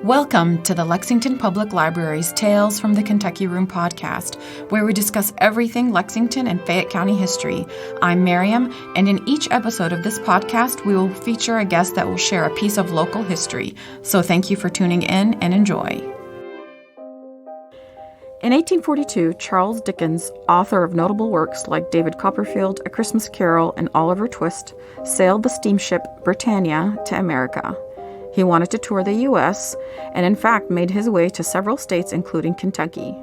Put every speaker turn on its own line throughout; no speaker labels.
Welcome to the Lexington Public Library's Tales from the Kentucky Room podcast, where we discuss everything Lexington and Fayette County history. I'm Mariam, and in each episode of this podcast, we will feature a guest that will share a piece of local history. So thank you for tuning in and enjoy. In 1842, Charles Dickens, author of notable works like David Copperfield, A Christmas Carol, and Oliver Twist, sailed the steamship Britannia to America. He wanted to tour the U.S. and, in fact, made his way to several states, including Kentucky.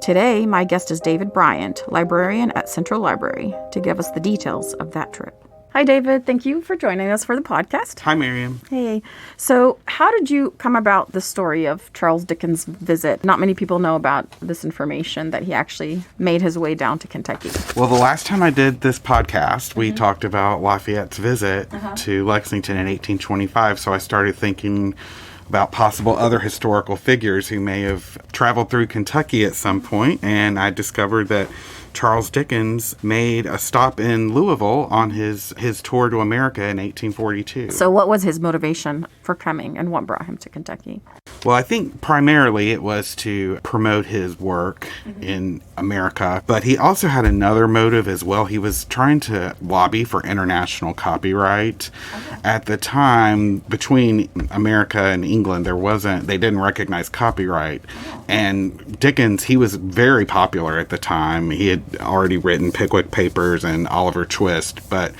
Today, my guest is David Bryant, librarian at Central Library, to give us the details of that trip. Hi, David. Thank you for joining us for the podcast.
Hi, Mariam.
Hey. So how did you come about the story of Charles Dickens' visit? Not many people know about this information, that he actually made his way down to Kentucky.
Well, the last time I did this podcast, we talked about Lafayette's visit to Lexington in 1825, so I started thinking about possible other historical figures who may have traveled through Kentucky at some point, and I discovered that Charles Dickens made a stop in Louisville on his tour to America in 1842.
So what was his motivation for coming, and what brought him to Kentucky?
Well, I think primarily it was to promote his work in America, but he also had another motive as well. He was trying to lobby for international copyright. At the time, between America and England, they didn't recognize copyright. And Dickens, he was very popular at the time. He had already written Pickwick Papers and Oliver Twist, but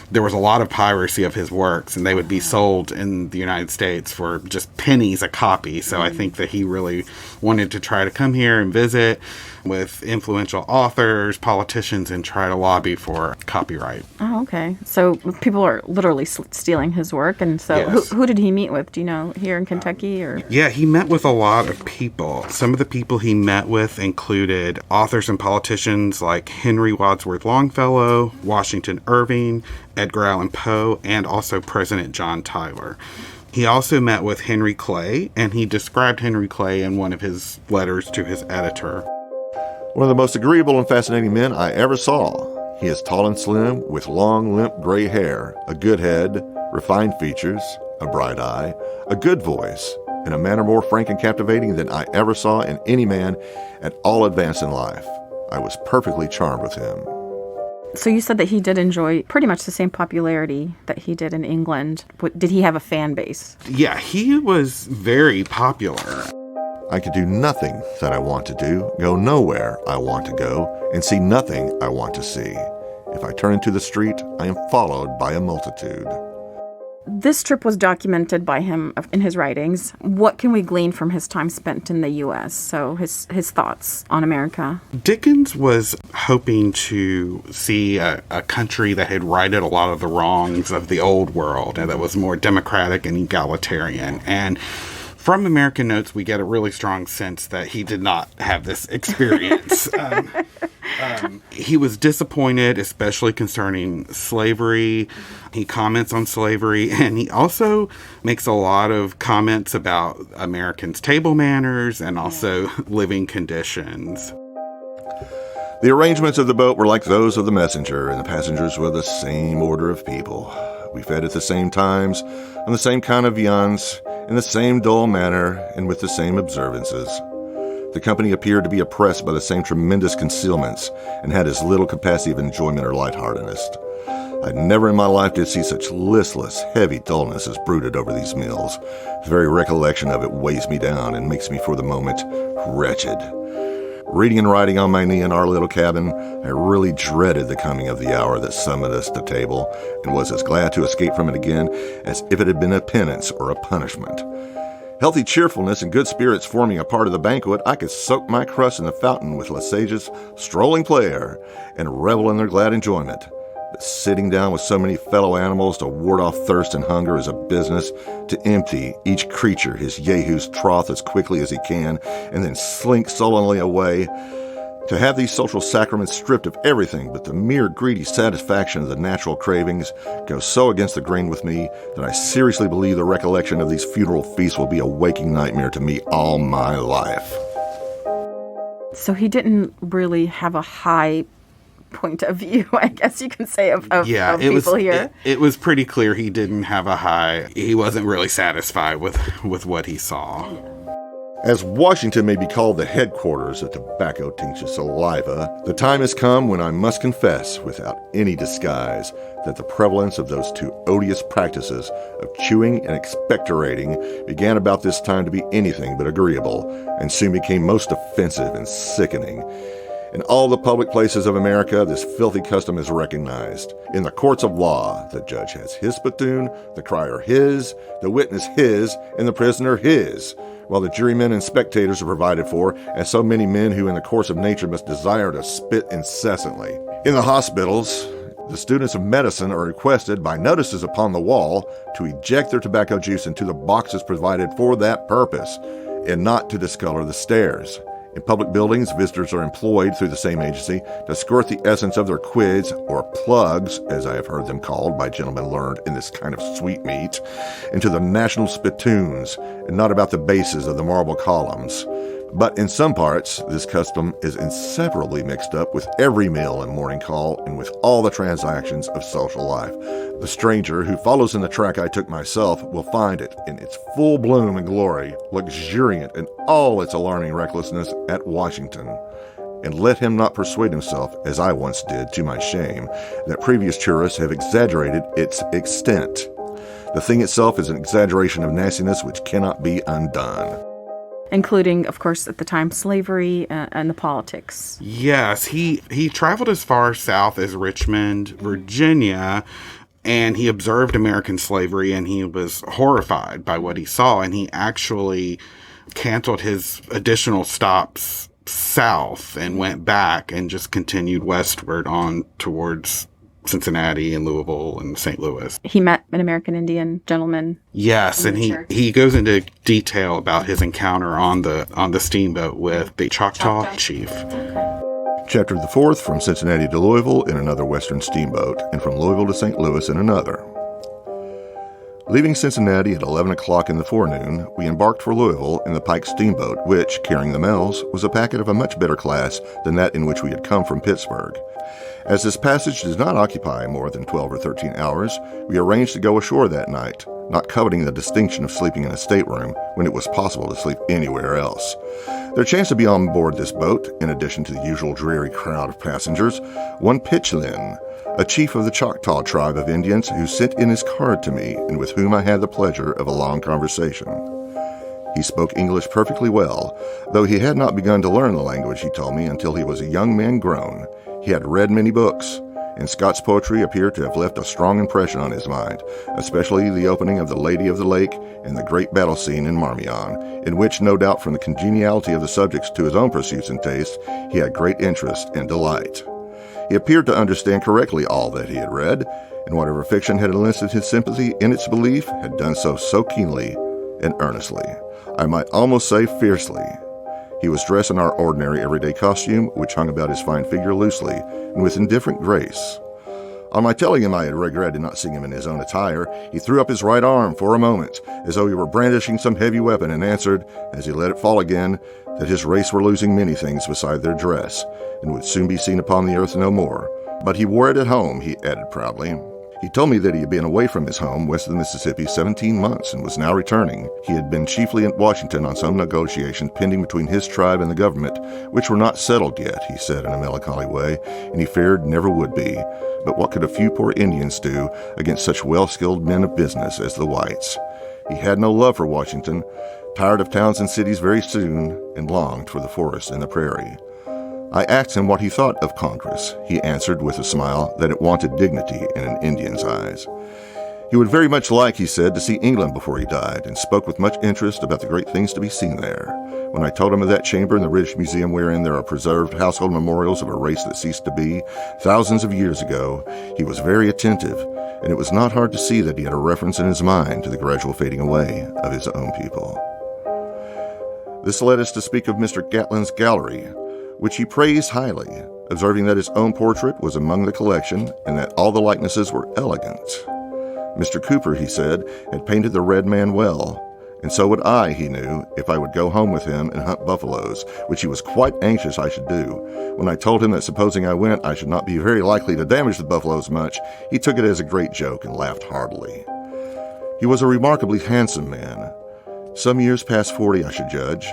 there was a lot of piracy of his works, and they would be sold in the United States for just pennies a copy. So I think that he really wanted to try to come here and visit with influential authors, politicians, and try to lobby for copyright.
Oh, okay. So people are literally stealing his work. And so
Yes.
who did he meet with? Do you know, here in Kentucky? Or
Yeah, he met with a lot of people. Some of the people he met with included authors and politicians like Henry Wadsworth Longfellow, Washington Irving, Edgar Allan Poe, and also President John Tyler. He also met with Henry Clay, and he described Henry Clay in one of his letters to his editor.
One of the most agreeable and fascinating men I ever saw. He is tall and slim, with long, limp gray hair, a good head, refined features, a bright eye, a good voice, and a manner more frank and captivating than I ever saw in any man at all advanced in life. I was perfectly charmed with him.
So you said that he did enjoy pretty much the same popularity that he did in England. Did he have a fan base?
Yeah, he was very popular.
I could do nothing that I want to do, go nowhere I want to go, and see nothing I want to see. If I turn into the street, I am followed by a multitude.
This trip was documented by him in his writings. What can we glean from his time spent in the U.S.? So his thoughts on America.
Dickens was hoping to see a country that had righted a lot of the wrongs of the old world and that was more democratic and egalitarian. And from American Notes, we get a really strong sense that he did not have this experience. He was disappointed, especially concerning slavery. He comments on slavery, and he also makes a lot of comments about Americans' table manners and also living conditions.
The arrangements of the boat were like those of the Messenger, and the passengers were the same order of people. We fed at the same times, on the same kind of viands, in the same dull manner, and with the same observances. The company appeared to be oppressed by the same tremendous concealments, and had as little capacity of enjoyment or lightheartedness. I never in my life did see such listless, heavy dullness as brooded over these meals. The very recollection of it weighs me down and makes me for the moment wretched. Reading and writing on my knee in our little cabin, I really dreaded the coming of the hour that summoned us to table, and was as glad to escape from it again as if it had been a penance or a punishment. Healthy cheerfulness and good spirits forming a part of the banquet, I could soak my crust in the fountain with Lesage's strolling player and revel in their glad enjoyment. But sitting down with so many fellow animals to ward off thirst and hunger is a business to empty each creature his Jehu's trough as quickly as he can, and then slink sullenly away. To have these social sacraments stripped of everything but the mere greedy satisfaction of the natural cravings goes so against the grain with me that I seriously believe the recollection of these funeral feasts will be a waking nightmare to me all my life.
So he didn't really have a high point of view, I guess you can say, of people here.
It was pretty clear he didn't have a high. He wasn't really satisfied with what he saw.
As Washington may be called the headquarters of tobacco-tincture saliva, the time has come when I must confess, without any disguise, that the prevalence of those two odious practices of chewing and expectorating began about this time to be anything but agreeable, and soon became most offensive and sickening. In all the public places of America, this filthy custom is recognized. In the courts of law, the judge has his spittoon, the crier his, the witness his, and the prisoner his, while the jurymen and spectators are provided for, as so many men who in the course of nature must desire to spit incessantly. In the hospitals, the students of medicine are requested by notices upon the wall to eject their tobacco juice into the boxes provided for that purpose, and not to discolor the stairs. In public buildings, visitors are employed through the same agency to squirt the essence of their quids, or plugs, as I have heard them called by gentlemen learned in this kind of sweetmeat, into the national spittoons, and not about the bases of the marble columns. But in some parts, this custom is inseparably mixed up with every meal and morning call and with all the transactions of social life. The stranger who follows in the track I took myself will find it in its full bloom and glory, luxuriant in all its alarming recklessness at Washington. And let him not persuade himself, as I once did to my shame, that previous tourists have exaggerated its extent. The thing itself is an exaggeration of nastiness which cannot be undone.
Including, of course, at the time, slavery and the politics.
Yes, he traveled as far south as Richmond, Virginia, and he observed American slavery, and he was horrified by what he saw, and he actually canceled his additional stops south and went back and just continued westward on towards Cincinnati and Louisville and St. Louis.
He met an American Indian gentleman.
Yes, and he goes into detail about his encounter on the steamboat with the Choctaw chief.
Chapter the 4th, from Cincinnati to Louisville in another western steamboat, and from Louisville to St. Louis in another. Leaving Cincinnati at 11 o'clock in the forenoon, we embarked for Louisville in the Pike steamboat, which, carrying the mails, was a packet of a much better class than that in which we had come from Pittsburgh. As this passage does not occupy more than 12 or 13 hours, we arranged to go ashore that night, not coveting the distinction of sleeping in a stateroom when it was possible to sleep anywhere else. There chanced to be on board this boat, in addition to the usual dreary crowd of passengers, one Pitchlynn, a chief of the Choctaw tribe of Indians who sent in his card to me and with whom I had the pleasure of a long conversation. He spoke English perfectly well, though he had not begun to learn the language, he told me, until he was a young man grown. He had read many books, and Scott's poetry appeared to have left a strong impression on his mind, especially the opening of The Lady of the Lake and the great battle scene in Marmion, in which, no doubt from the congeniality of the subjects to his own pursuits and tastes, he had great interest and delight. He appeared to understand correctly all that he had read, and whatever fiction had enlisted his sympathy in its belief had done so keenly and earnestly. I might almost say fiercely. He was dressed in our ordinary everyday costume, which hung about his fine figure loosely and with indifferent grace. On my telling him I had regretted not seeing him in his own attire, he threw up his right arm for a moment, as though he were brandishing some heavy weapon, and answered, as he let it fall again, that his race were losing many things beside their dress, and would soon be seen upon the earth no more. But he wore it at home, he added proudly. He told me that he had been away from his home west of the Mississippi 17 months and was now returning. He had been chiefly at Washington on some negotiations pending between his tribe and the government, which were not settled yet, he said in a melancholy way, and he feared never would be. But what could a few poor Indians do against such well-skilled men of business as the whites? He had no love for Washington, tired of towns and cities very soon, and longed for the forest and the prairie. I asked him what he thought of Congress. He answered with a smile that it wanted dignity in an Indian's eyes. He would very much like, he said, to see England before he died, and spoke with much interest about the great things to be seen there. When I told him of that chamber in the British Museum wherein there are preserved household memorials of a race that ceased to be thousands of years ago, he was very attentive, and it was not hard to see that he had a reference in his mind to the gradual fading away of his own people. This led us to speak of Mr. Gatlin's gallery, which he praised highly, observing that his own portrait was among the collection and that all the likenesses were elegant. Mr. Cooper, he said, had painted the Red Man well, and so would I, he knew, if I would go home with him and hunt buffaloes, which he was quite anxious I should do. When I told him that supposing I went, I should not be very likely to damage the buffaloes much, he took it as a great joke and laughed heartily. He was a remarkably handsome man, some years past 40, I should judge,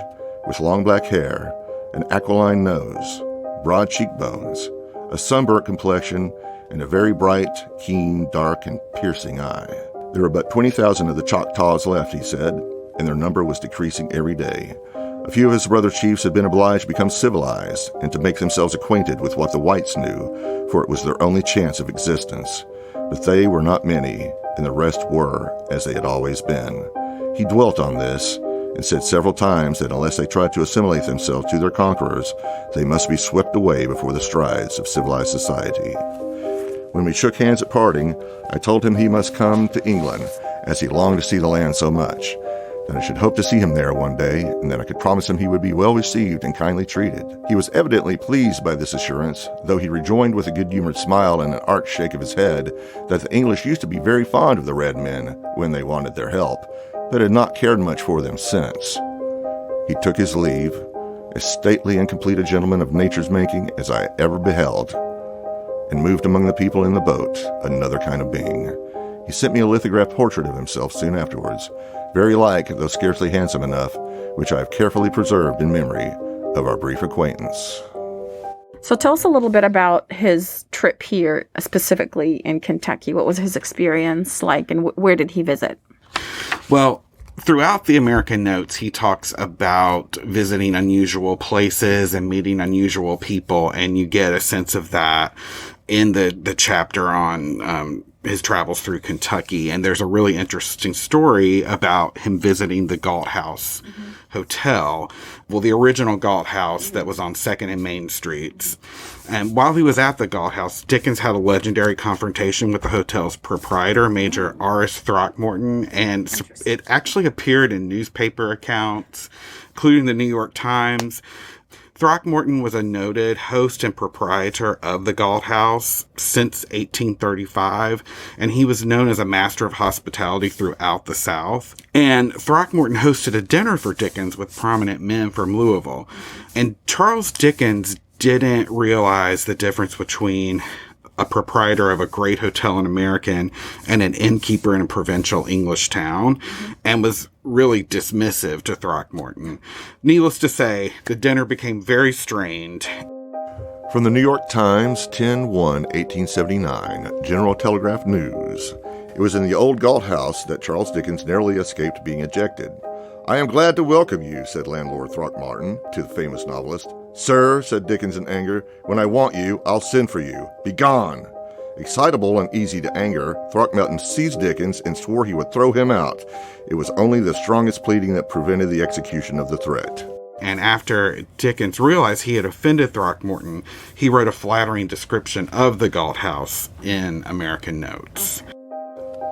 with long black hair, an aquiline nose, broad cheekbones, a sunburnt complexion, and a very bright, keen, dark, and piercing eye. There were but 20,000 of the Choctaws left, he said, and their number was decreasing every day. A few of his brother chiefs had been obliged to become civilized and to make themselves acquainted with what the whites knew, for it was their only chance of existence. But they were not many, and the rest were, as they had always been. He dwelt on this, and said several times that unless they tried to assimilate themselves to their conquerors, they must be swept away before the strides of civilized society. When we shook hands at parting, I told him he must come to England, as he longed to see the land so much, that I should hope to see him there one day, and that I could promise him he would be well received and kindly treated. He was evidently pleased by this assurance, though he rejoined with a good-humored smile and an arch shake of his head that the English used to be very fond of the red men when they wanted their help, but had not cared much for them since. He took his leave, as stately and complete a gentleman of nature's making as I ever beheld, and moved among the people in the boat, another kind of being. He sent me a lithographed portrait of himself soon afterwards, very like, though scarcely handsome enough, which I have carefully preserved in memory of our brief acquaintance.
So tell us a little bit about his trip here, specifically in Kentucky. What was his experience like, and where did he visit?
Well, throughout the American Notes, he talks about visiting unusual places and meeting unusual people, and you get a sense of that in the chapter on his travels through Kentucky. And there's a really interesting story about him visiting the Galt House Hotel. Well, the original Galt House that was on 2nd and Main Streets. And while he was at the Galt House, Dickens had a legendary confrontation with the hotel's proprietor, Major R.S. Throckmorton, and it actually appeared in newspaper accounts, including the New York Times. Throckmorton was a noted host and proprietor of the Galt House since 1835, and he was known as a master of hospitality throughout the South. And Throckmorton hosted a dinner for Dickens with prominent men from Louisville. And Charles Dickens didn't realize the difference between a proprietor of a great hotel in American and an innkeeper in a provincial English town, and was really dismissive to Throckmorton. Needless to say, the dinner became very strained.
From the New York Times, 10/1/1879, General Telegraph News. It was in the old Galt House that Charles Dickens narrowly escaped being ejected. "I am glad to welcome you," said landlord Throckmorton to the famous novelist. "Sir," said Dickens in anger, "when I want you, I'll send for you. Begone!" Excitable and easy to anger, Throckmorton seized Dickens and swore he would throw him out. It was only the strongest pleading that prevented the execution of the threat.
And after Dickens realized he had offended Throckmorton, he wrote a flattering description of the Galt House in American Notes.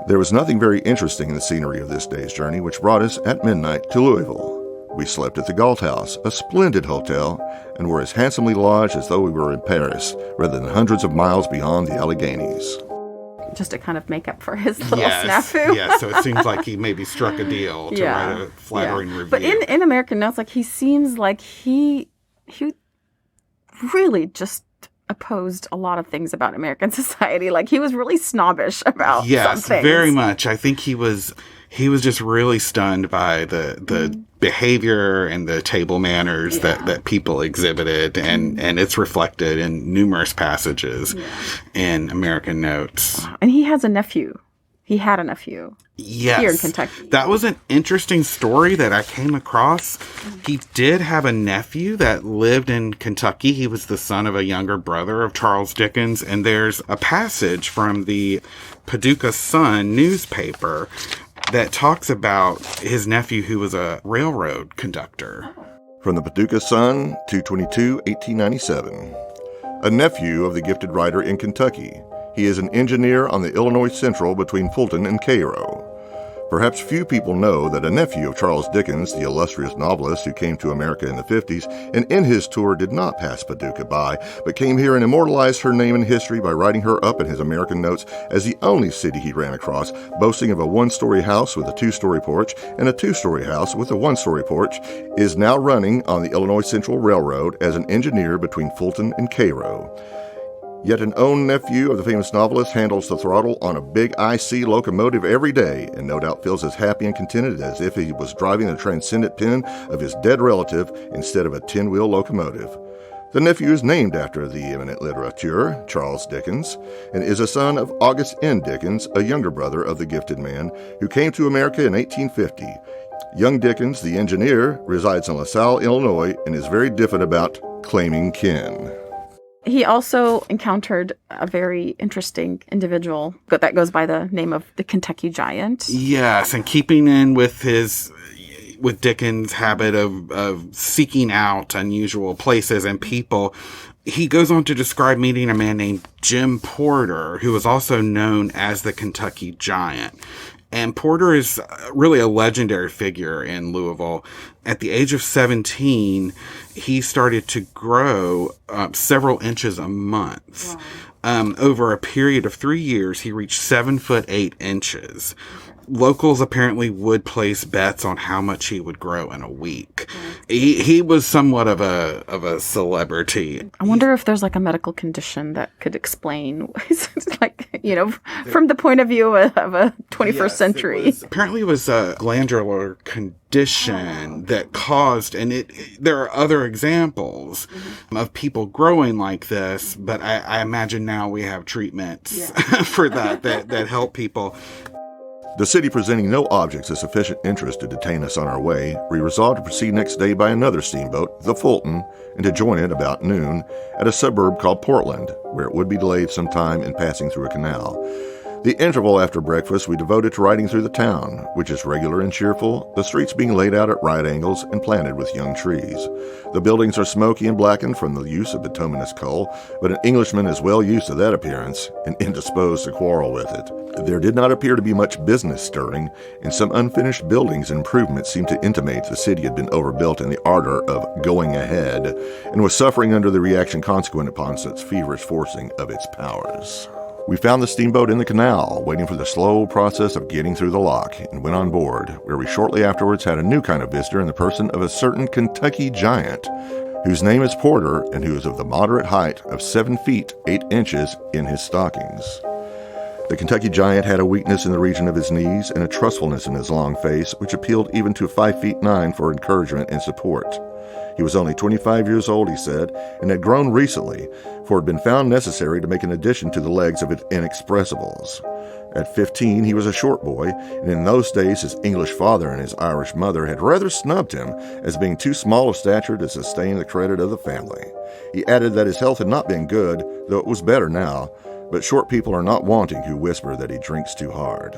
There was nothing very interesting in the scenery of this day's journey, which brought us at midnight to Louisville. We slept at the Galt House, a splendid hotel, and were as handsomely lodged as though we were in Paris, rather than hundreds of miles beyond the Alleghenies.
Just to kind of make up for his little snafu.
Yes, so it seems like he maybe struck a deal to write a flattering review.
But in American Notes, like, he seems like he really just opposed a lot of things about American society. Like, he was really snobbish about some things.
Yes, very much. I think he was just really stunned by the behavior and the table manners that people exhibited, and it's reflected in numerous passages in American Notes.
And he has a nephew. He had a nephew.
Yes.
Here in Kentucky.
That was an interesting story that I came across. He did have a nephew that lived in Kentucky. He was the son of a younger brother of Charles Dickens. And there's a passage from the Paducah Sun newspaper that talks about his nephew, who was a railroad conductor.
From the Paducah Sun, 2/22/1897. A nephew of the gifted writer in Kentucky. He is an engineer on the Illinois Central between Fulton and Cairo. Perhaps few people know that a nephew of Charles Dickens, the illustrious novelist who came to America in the 50s, and in his tour did not pass Paducah by, but came here and immortalized her name in history by writing her up in his American notes as the only city he ran across, boasting of a one-story house with a two-story porch and a two-story house with a one-story porch, is now running on the Illinois Central Railroad as an engineer between Fulton and Cairo. Yet an own nephew of the famous novelist handles the throttle on a big IC locomotive every day, and no doubt feels as happy and contented as if he was driving the transcendent pen of his dead relative instead of a 10-wheel locomotive. The nephew is named after the eminent litterateur, Charles Dickens, and is a son of August N. Dickens, a younger brother of the gifted man, who came to America in 1850. Young Dickens, the engineer, resides in LaSalle, Illinois, and is very diffident about claiming kin.
He also encountered a very interesting individual that goes by the name of the Kentucky Giant.
Yes, and keeping in with Dickens' habit of seeking out unusual places and people, he goes on to describe meeting a man named Jim Porter, who was also known as the Kentucky Giant. And Porter is really a legendary figure in Louisville. At the age of 17, he started to grow several inches a month. Wow. Over a period of 3 years, he reached 7'8". Locals apparently would place bets on how much he would grow in a week. He was somewhat of a celebrity.
I wonder if there's like a medical condition that could explain, from the point of view of a 21st century.
Apparently it was a glandular condition that caused, and there are other examples of people growing like this, but I imagine now we have treatments for that help people.
The city presenting no objects of sufficient interest to detain us on our way, we resolved to proceed next day by another steamboat, the Fulton, and to join it about noon at a suburb called Portland, where it would be delayed some time in passing through a canal. The interval after breakfast we devoted to riding through the town, which is regular and cheerful, the streets being laid out at right angles and planted with young trees. The buildings are smoky and blackened from the use of bituminous coal, but an Englishman is well used to that appearance and indisposed to quarrel with it. There did not appear to be much business stirring, and some unfinished buildings and improvements seemed to intimate the city had been overbuilt in the ardor of going ahead, and was suffering under the reaction consequent upon such feverish forcing of its powers. We found the steamboat in the canal, waiting for the slow process of getting through the lock, and went on board, where we shortly afterwards had a new kind of visitor in the person of a certain Kentucky Giant, whose name is Porter, and who is of the moderate height of 7 feet 8 inches in his stockings. The Kentucky Giant had a weakness in the region of his knees and a trustfulness in his long face, which appealed even to 5 feet 9 for encouragement and support. He was only 25 years old, he said, and had grown recently, for it had been found necessary to make an addition to the legs of his inexpressibles. At 15, he was a short boy, and in those days his English father and his Irish mother had rather snubbed him as being too small of stature to sustain the credit of the family. He added that his health had not been good, though it was better now, but short people are not wanting who whisper that he drinks too hard.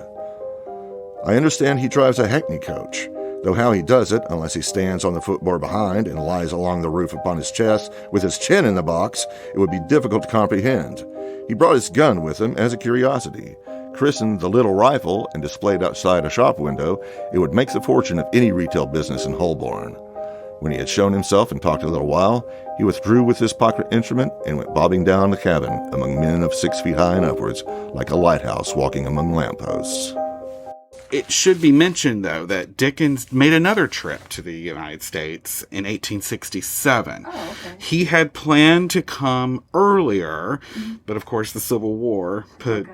I understand he drives a hackney coach, though how he does it, unless he stands on the footboard behind and lies along the roof upon his chest with his chin in the box, it would be difficult to comprehend. He brought his gun with him as a curiosity. Christened the Little Rifle and displayed outside a shop window, it would make the fortune of any retail business in Holborn. When he had shown himself and talked a little while, he withdrew with his pocket instrument and went bobbing down the cabin among men of 6 feet high and upwards, like a lighthouse walking among lampposts.
It should be mentioned, though, that Dickens made another trip to the United States in 1867. Oh, okay. He had planned to come earlier, but of course the Civil War put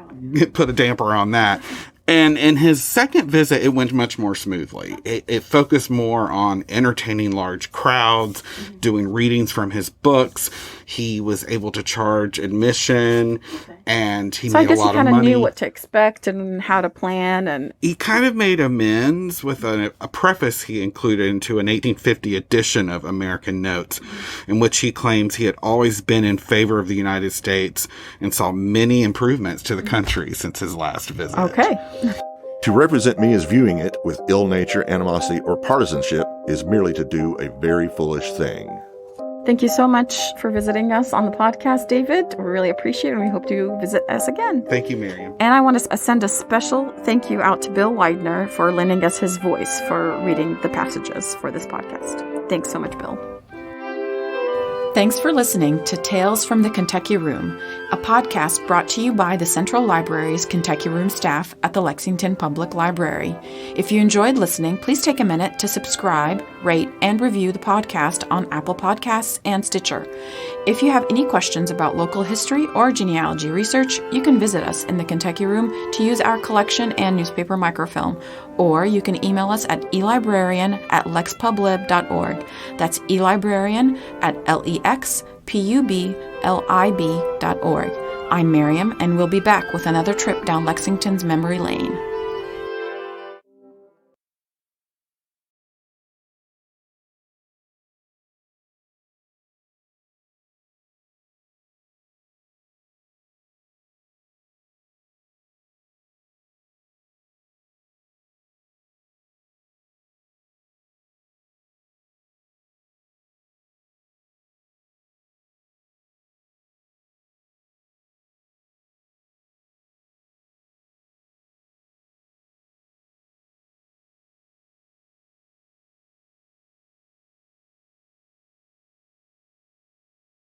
a damper on that. And in his second visit, it went much more smoothly. It focused more on entertaining large crowds, doing readings from his books. He was able to charge admission, and he made a lot of money. So I guess he kind of knew
what to expect and how to plan. And
he kind of made amends with a preface he included into an 1850 edition of American Notes, in which he claims he had always been in favor of the United States and saw many improvements to the country since his last visit.
Okay.
To represent me as viewing it with ill nature, animosity, or partisanship is merely to do a very foolish thing.
Thank you so much for visiting us on the podcast, David. We really appreciate it, and we hope you visit us again.
Thank you, Mariam.
And I want to send a special thank you out to Bill Widener for lending us his voice for reading the passages for this podcast. Thanks so much, Bill. Thanks for listening to Tales from the Kentucky Room, a podcast brought to you by the Central Library's Kentucky Room staff at the Lexington Public Library. If you enjoyed listening, please take a minute to subscribe, rate, and review the podcast on Apple Podcasts and Stitcher. If you have any questions about local history or genealogy research, you can visit us in the Kentucky Room to use our collection and newspaper microfilm, or you can email us at elibrarian@lexpublib.org. That's elibrarian@lexpublib.org. I'm Mariam, and we'll be back with another trip down Lexington's memory lane.